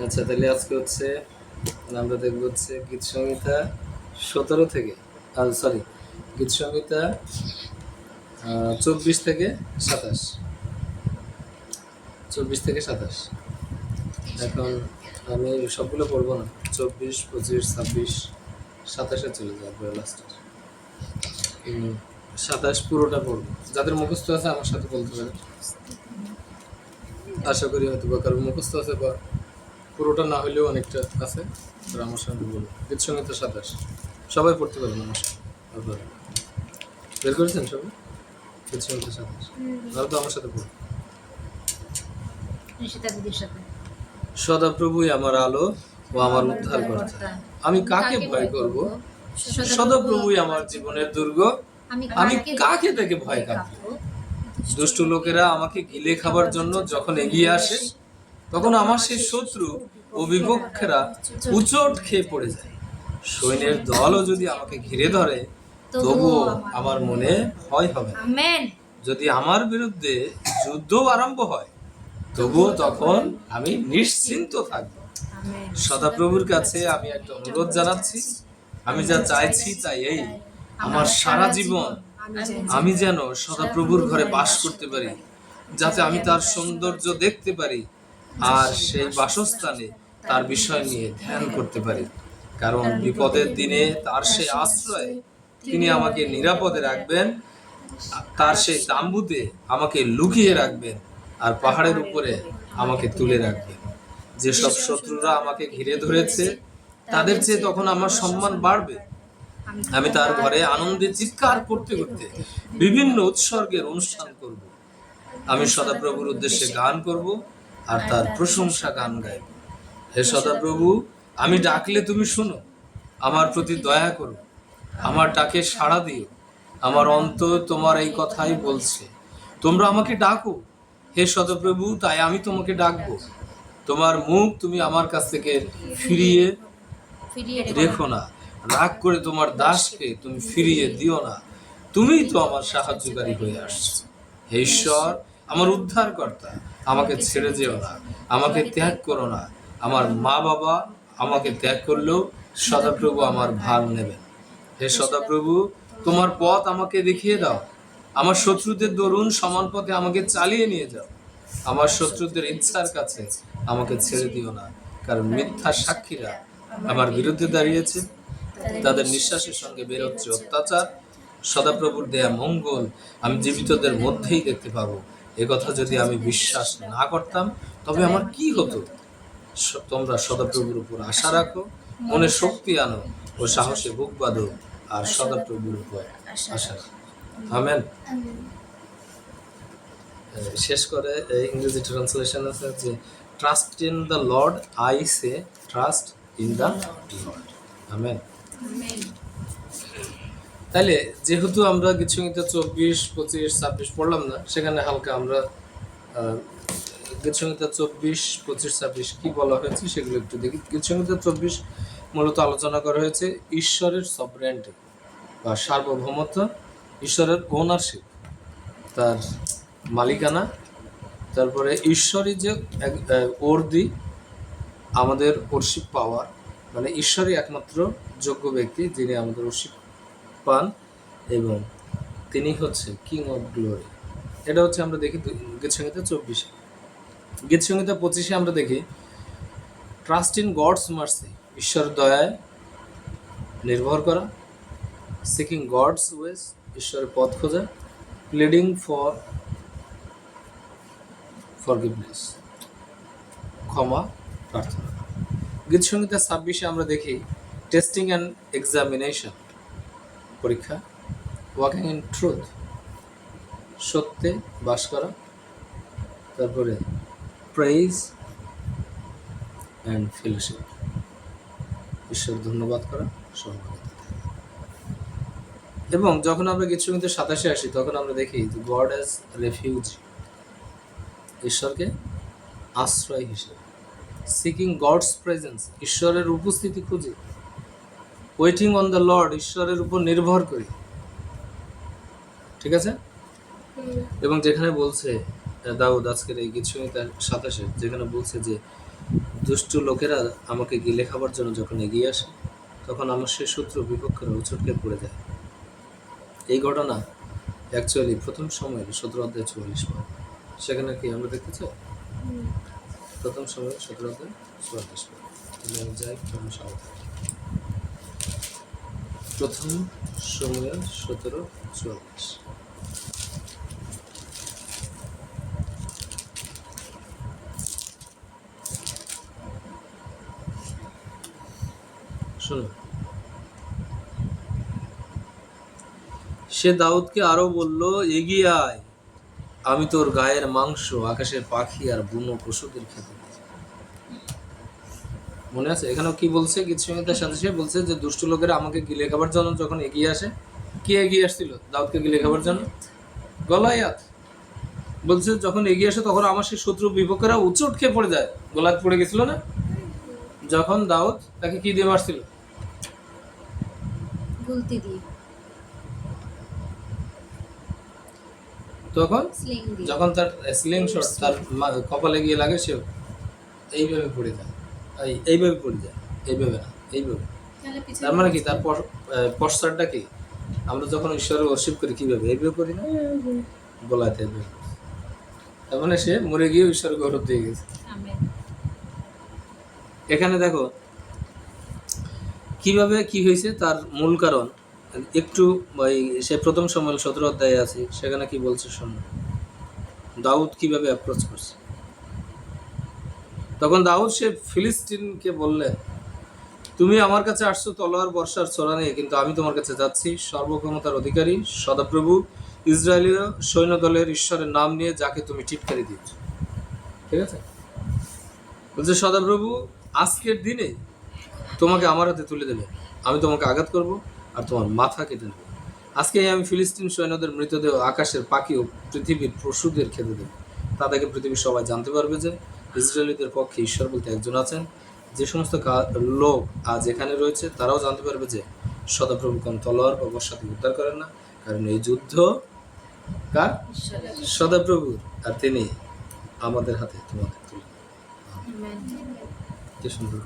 আচ্ছা, তাহলে আজকে হচ্ছে আমরা দেখব হচ্ছে গীত সংহিতা 17 থেকে, সরি, গীত সংহিতা 24 থেকে 27, 24 থেকে 27। এখন আমি সবগুলো পড়বো না, 24, 25, 26, 27-এ চলে যাবো লাস্টের। 27 পুরোটা পড়বো। যাদের মুখস্থ আছে আমার সাথে বলতে পারে, আশা করি হয়তো বা কারণ মুখস্থ আছে বা পুরোটা না হলেও অনেকটা আছে, তারা আমার সঙ্গে বলবো। গীত সংহিতা 27 সবাই পড়তে পারবেন আমার সাথে। আপনারা বের করেছেন সবাই গীত সংহিতা 27? তাহলে তো আমার সাথে পড়ুন। সদাপ্রভুই আমার আলো ও আমার উদ্ধারকর্তা, আমি কাকে ভয় করব? সদাপ্রভুই আমার জীবনের দুর্গ, আমি কাকে থেকে ভয় কাঁপব? দুষ্ট লোকেরা আমাকে গিলে খাবার জন্য যখন এগিয়ে আসে, তখন আমার সেই শত্রু ও বিপক্ষেরা উচট খেয়ে পড়ে যায়। সৈন্যের দলও যদি আমাকে ঘিরে ধরে, তবুও আমার মনে ভয় হবে না। যদি আমার বিরুদ্ধে যুদ্ধ আরম্ভ হয়, তবুও তখন আমি নিশ্চিন্ত থাকব। সদাপ্রভুর কাছে আমি একটা অনুরোধ জানাচ্ছি, আমি যা চাইছি তাই এই, আমার সারা জীবন আমি যেন সদাপ্রভুর ঘরে বাস করতে পারি, যাতে আমি তার সৌন্দর্য দেখতে পারি আর সেই বাসস্থানে তার বিষয় নিয়ে ধ্যান করতে পারি। কারণ বিপদের দিনে তার সেই আশ্রয়ে তিনি আমাকে নিরাপদে রাখবেন, তার সেই তাম্বুতে আমাকে লুকিয়ে রাখবেন আর পাহাড়ের উপরে আমাকে তুলে রাখবেন। যেসব শত্রুরা আমাকে ঘিরে ধরেছে তাদের চেয়ে তখন আমার সম্মান বাড়বে। আমি তার ঘরে আনন্দে চিৎকার করতে করতে বিভিন্ন উৎসর্গের অনুষ্ঠান করব। আমি সদাপ্রভুর উদ্দেশ্যে গান করব আর তার প্রশংসা গান গাইব। হে সদাপ্রভু, আমি ডাকলে তুমি শুনো, আমার প্রতি দয়া করো, আমার ডাকে সাড়া দিও। আমার অন্তর তোমার এই কথাই বলছে, তোমরা আমাকে ডাকো। হে সদাপ্রভু, তাই আমি তোমাকে ডাকবো। তোমার মুখ তুমি আমার কাছ থেকে ফিরিয়ে রেখো না, রাগ করে তোমার দাসকে তুমি ফিরিয়ে দিও না। তুমিই তো আমার সাহায্যকারী হয়ে আসছো। হে ঈশ্বর, আমার উদ্ধারকর্তা, আমাকে ছেড়ে যেও না, আমাকে ত্যাগ করো না। আমার মা বাবা আমাকে ত্যাগ করলেও সদাপ্রভু আমার ভার নেবেন। হে সদাপ্রভু, তোমার পথ আমাকে দেখিয়ে দাও। আমার শত্রুদের দরুন সমান পথে আমাকে চালিয়ে নিয়ে যাও। আমার শত্রুদের ইচ্ছার কাছে আমাকে ছেড়ে দিও না, কারণ মিথ্যা সাক্ষীরা আমার বিরুদ্ধে দাঁড়িয়েছে, তাদের নিঃশ্বাসের সঙ্গে বেরোচ্ছে অত্যাচার। সদাপ্রভুর দেয়া মঙ্গল আমি জীবিতদের মধ্যেই দেখতে পাবো। এ কথা যদি আমি বিশ্বাস না করতাম তবে আমার কি হতো? তোমরা সদাপ্রভুর উপর আশা রাখো, মনে শক্তি আনো ও সাহসে বুক বাঁধো, আর সদাপ্রভুর উপর আশা রাখো। আমেন। শেষ করে ইংরেজি ট্রান্সলেশন আছে যে, trust in the Lord, I say trust in the Lord. Amen. তাহলে যেহেতু আমরা গীত সংহিতা 24, 25, 26 পড়লাম না, সেখানে হালকা আমরা গীত সংহিতা 24, 25, 26 কি বলা হয়েছে সেগুলো একটু দেখি। গীত সংহিতা 24 মূলত আলোচনা করা হয়েছে ঈশ্বরের সভরেন্টি বা সার্বভৌমত্ব, ঈশ্বরের ওনারশিপ, তার মালিকানা, তারপরে ঈশ্বরই যে ওর্দি আমাদের ওরশিপ পাওয়ার, মানে ঈশ্বরই একমাত্র যোগ্য ব্যক্তি যিনি আমাদের ওরশিপ পান, এবং তিনি হচ্ছে কিং অফ গ্লোরি। এটা হচ্ছে আমরা দেখি গীত সংহিতা 24-এ। গীত সংহিতা 25-এ আমরা দেখি ট্রাস্ট ইন গডস মার্সি, ঈশ্বর দয়ায় নির্ভর করা, সিকিং গডস ওয়েজ, ঈশ্বরের পথ খোঁজা, প্লিডিং ফর ফরগিভনেস, ক্ষমা প্রার্থনা। গীত সংহিতা 26-এ আমরা দেখি টেস্টিং অ্যান্ড এক্সামিনেশন, পরীক্ষা, ওয়াকিং ইন ট্রুথ, সত্যে বাস করা, তারপরে প্রেইজ অ্যান্ড ফেলোশিপ, ঈশ্বর ধন্যবাদ করা, সহযোগিতা। এবং যখন আমরা গীত সংহিতা 27-এ আসি তখন আমরা দেখি যে গড অ্যাজ রেফিউজ, ঈশ্বরকে আশ্রয় হিসেবে, সিকিং গডস প্রেজেন্স, ঈশ্বরের উপস্থিতি খুঁজি, ওয়েটিং অন দ্য লর্ড, ঈশ্বরের উপর নির্ভর করি। ঠিক আছে? এবং যেখানে বলছে দাউদ আজকের এই গীত সংহিতা 27-এ, যেখানে বলছে যে দুষ্টু লোকেরা আমাকে গিলে খাবার জন্য যখন এগিয়ে আসে, তখন আমার সে শত্রু বিপক্ষেরা উচটকে পড়ে যায়। এই ঘটনা অ্যাকচুয়ালি প্রথম সময়ের 17 অধ্যায় 44 পদ। সেখানে কি আমরা দেখতে চাই? প্রথম সময়ের 17 অধ্যায় 44 পদ। তাহলে আমি যাই সাবধান। প্রথম সময়ের 17-44। শোনো, সে দাউদকে আরো বলল, এগিয়ে আয়, আমি তোর গায়ের মাংস আকাশের পাখি আর বুনো পশুদের খেতে দেব। মনে আছে এখানেও কি বলছে? গীতসংহিতার সাথে সে বলছে যে দুষ্ট লোকেরা আমাকে গিলে খাবার জন্য যখন এগিয়ে আসে, কে এগিয়ে আসছিল দাউদকে গিলে খাবার জন্য? গলায়াত। বলছে যখন এগিয়ে আসে তখন আমার সেই শত্রু বিপক্ষেরা উচট খেয়ে পড়ে যায়। গলায়াত পড়ে গেছিল না যখন দাউদ তাকে কি দিয়ে মারছিল? গুলতি দিয়ে। তখন যখন তার স্লিং শট তার কপালে গিয়ে লাগে, সে এইভাবে পড়ে যায়, এইভাবে পড়ে যায়, এইভাবে না, এইভাবে। তার মানে কি? তার পশ্চারটা কি? আমরা যখন ঈশ্বরের ওয়ার্শিপ করি কিভাবে? এইভাবে করি না? গলাতে এইভাবে। তার মানে সে মরে গিয়ে ঈশ্বরের গৌরব দিয়ে গেছে। এখানে দেখো কিভাবে কি হয়েছে, তার মূল কারণ একটু সে প্রথম সময় 17 অধ্যায়ে আছে, সেখানে কি বলছে শোনো। দাউদ কিভাবে অ্যাপ্রোচ করছে। তখন দাউদ সে ফিলিস্তিনকে বললেন, তুমি আমার কাছে আসছো তলোয়ার বর্ষার ছোরা নিয়ে, কিন্তু আমি তোমার কাছে যাচ্ছি সর্বক্ষমতার অধিকারী সদাপ্রভু ইসরায়েলীয় সৈন্য দলের ঈশ্বরের নাম নিয়ে, যাকে তুমি টিটকারি দিয়েছ। ঠিক আছে? বলছে সদাপ্রভু আজকের দিনে তোমাকে আমার হাতে তুলে দেবে, আমি তোমাকে আঘাত করব আর তোমার মাথা কেটে নেব। আজকে আমি ফিলিস্তিন সৈন্যদের মৃতদেহ আকাশের পাখি ও পৃথিবীর পশুদের খেতে দেব। তাদেরকে পৃথিবীর সবাই জানতে পারবে যে ইসরায়েলীদের পক্ষে ঈশ্বর বলতে একজন আছেন। যে সমস্ত লোক আজ এখানে রয়েছে তারাও জানতে পারবে যে সদাপ্রভু কোন তলোয়ার বা বর্ষা থেকে উদ্ধার করেন না, কারণ এই যুদ্ধ কার? সদাপ্রভুর, আর তিনি আমাদের হাতে তোমাদের তুলে দেবেন। কি সুন্দর।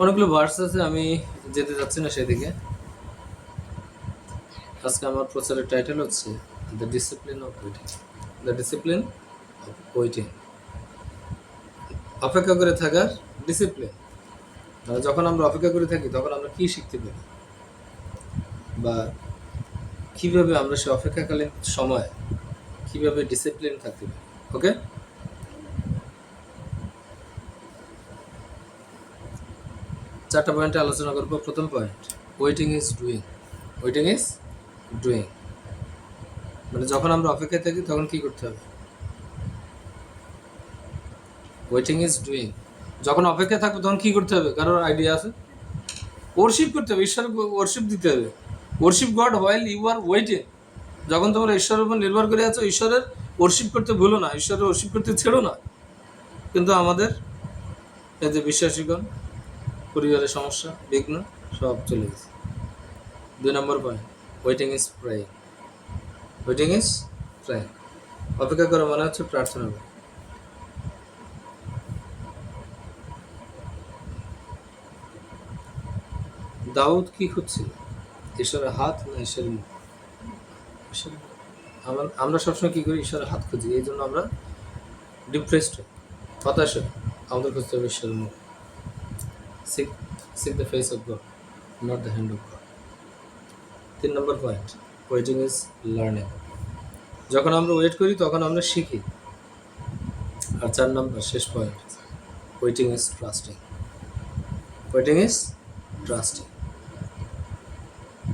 অনেকগুলো ভার্স আছে, আমি যেতে যাচ্ছি না সেদিকে। আজকে আমার প্রচারের টাইটেল হচ্ছে the discipline of waiting. The discipline of waiting, অপেক্ষা করে থাকার ডিসিপ্লিন। যখন আমরা অপেক্ষা করে থাকি তখন আমরা কি শিখতে পারি, বা কিভাবে আমরা সে অপেক্ষাকালীন সময় কিভাবে ডিসিপ্লিন থাকতে পারি। ওকে, চারটা পয়েন্টে আলোচনা করবো। প্রথম point, waiting is doing. Waiting is doing মানে যখন আমরা অপেক্ষায় থাকি তখন কি করতে হবে? Waiting is doing. যখন অপেক্ষায় থাকবো তখন কি করতে হবে? কারোর আইডিয়া আছে? ওয়ার্শিপ করতে হবে, ঈশ্বর ওয়ার্শিপ দিতে হবে। Worship God while you are waiting. যখন তোমরা ঈশ্বরের উপর নির্ভর করে আছো, ঈশ্বরের ওয়ার্শিপ করতে ভুলো না, ঈশ্বরের ওয়ার্শিপ করতে ছেড়ো না। কিন্তু আমাদের এই যে বিশ্বাসীগণ, পরিবারের সমস্যা, বিঘ্ন সব চলে গেছে। 2 number point, waiting is praying. Waiting is praying. অপেক্ষা করা মানে হচ্ছে প্রার্থনা করা। দাউদ কি খুঁজছিল? ঈশ্বরের হাত না ঈশ্বরের মুখ? আমরা সবসময় কি করি? ঈশ্বরের হাত খুঁজি, এই জন্য আমরা ডিপ্রেসড হই, হতাশ হই। আমাদের খুঁজতে হবে ঈশ্বরের মুখ। Seek the face of God, not the hand of God. 3 number point, waiting is learning. যখন আমরা ওয়েট করি তখন আমরা শিখি। আর 4 নম্বর শেষ point, waiting is trusting. Waiting is trusting.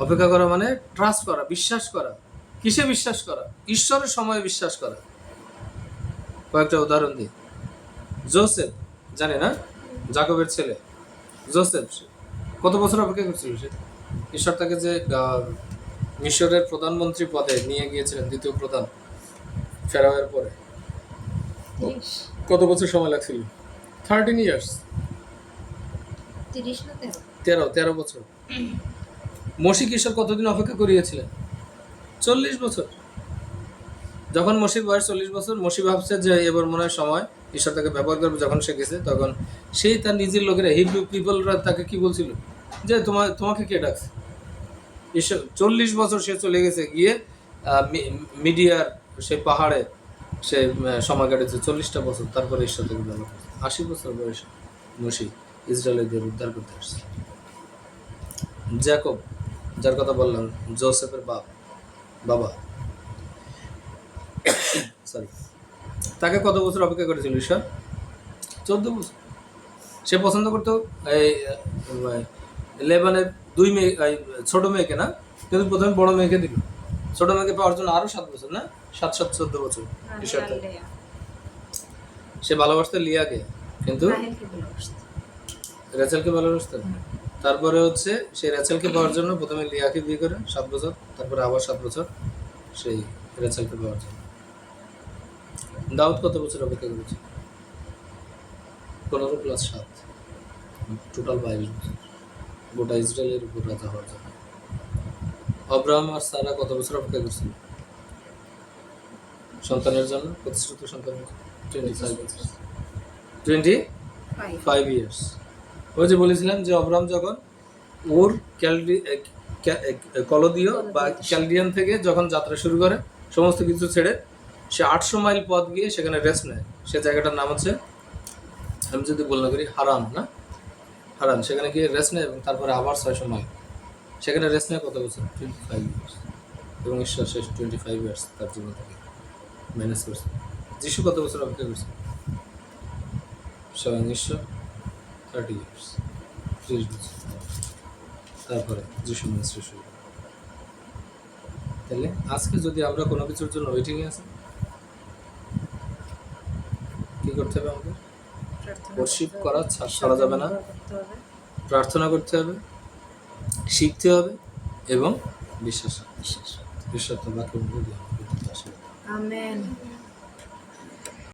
অপেক্ষা করা মানে ট্রাস্ট করা, বিশ্বাস করা। কিসে বিশ্বাস করা? ঈশ্বরের সময়ে বিশ্বাস করা। কয়েকটা উদাহরণ দিই। জোসেফ, জানে না, জাকবের ছেলে জোসেফ, কত বছর অপেক্ষা করছিল সে? ঈশ্বর তাকে যে মিশরের প্রধানমন্ত্রী পদে নিয়ে গিয়েছিলেন, দ্বিতীয় প্রধান ফেরাওয়ের পরে, কত বছর সময় লাগছিল? 13 ইয়ার্স। 13 বছর। মশিক ঈশ্বর কতদিন অপেক্ষা করিয়েছিলেন? 40 বছর। যখন মসির বয়স 40 বছর, মসি ভাবছে যে এবার মনে হয় সময় ঈশ্বর তাকে ব্যবহার করবে। যখন সে গেছে তখন সেই তার নিজের লোকেরা, হিব্রু পিপলরা তাকে কি বলছিল যে তোমাকে কে ডাকছে? ঈশ্বর 40 বছর সে চলে গেছে গিয়ে মিডিয়ার সেই পাহাড়ে সে সময় কাটেছে 40টা বছর। তারপরে ঈশ্বর তাকে ব্যবহার করছে। 80 বছর বয়সে মসি ইসরায়েলদের উদ্ধার করতে আসছে। জ্যাকব, যার কথা বললাম, জোসেফের বাবা, সরি, তাকে কত বছর অপেক্ষা করেছিল ঈশ্বর? 14 বছর। সে পছন্দ করতো এই লেবানের 2 মেয়ে, ছোট মেয়েকে না, কিন্তু প্রথমে বড় মেয়েকে দিল। ছোট মেয়েকে পাওয়ার জন্য আরো 7 বছর, না 7-14 বছর ঈশ্বর তাকে। সে ভালোবাসতো লিয়াকে, কিন্তু রেচেলকে ভালোবাসতো। তারপরে হচ্ছে সে রেচেলকে পাওয়ার জন্য প্রথমে লিয়াকে বিয়ে করে 7 বছর, তারপরে আবার 7 বছর সেই রেচেলকে পাওয়ার জন্য। দাউদ কত বছর অপেক্ষা করেছে? 15 + 7, টোটাল 22 বছর গোটা ইসরায়েলের উপর রাজা হওয়ার জন্য। আব্রাহাম আর সারা কত বছর অপেক্ষা করছিল সন্তানের জন্য? প্রতিশ্রুত সন্তানের জন্য 25 ইয়ার্স। ওই যে বলেছিলাম যে আব্রাহাম যখন ওর কলদীয় বা ক্যালডিয়ান থেকে যখন যাত্রা শুরু করে, সমস্ত কিছু ছেড়ে সে 800 মাইল পথ গিয়ে সেখানে রেস্ট নেয়। সে জায়গাটার নাম হচ্ছে, আমি যদি বলনা করি, হারান, না হারান। সেখানে গিয়ে রেস্ট নেয় এবং তারপরে আবার 600 মাইল সেখানে রেস্ট নেয়। কত বছর? 25 ইয়ার্স। এবং ঈশ্বর শেষ 25 ইয়ার্স তার জীবন থেকে ম্যানেজ করছে। যিশু কত বছর অপেক্ষা করছে? স্বয়ং ঈশ্বর 30 ইয়ার্স, 30 বছর। তারপরে যিশু মিনিস্ট্রি শুরু করে। তাহলে আজকে যদি আমরা কোনো কিছুর জন্য ওয়েটিংয়ে আছি, কি করতে হবে? আমাদের ওয়ার্শিপ করা ছাড়া যাবে না, প্রার্থনা করতে হবে, শিখতে হবে এবং বিশ্বাস। ঈশ্বর তো বাক্য বলে দিই। আমেন।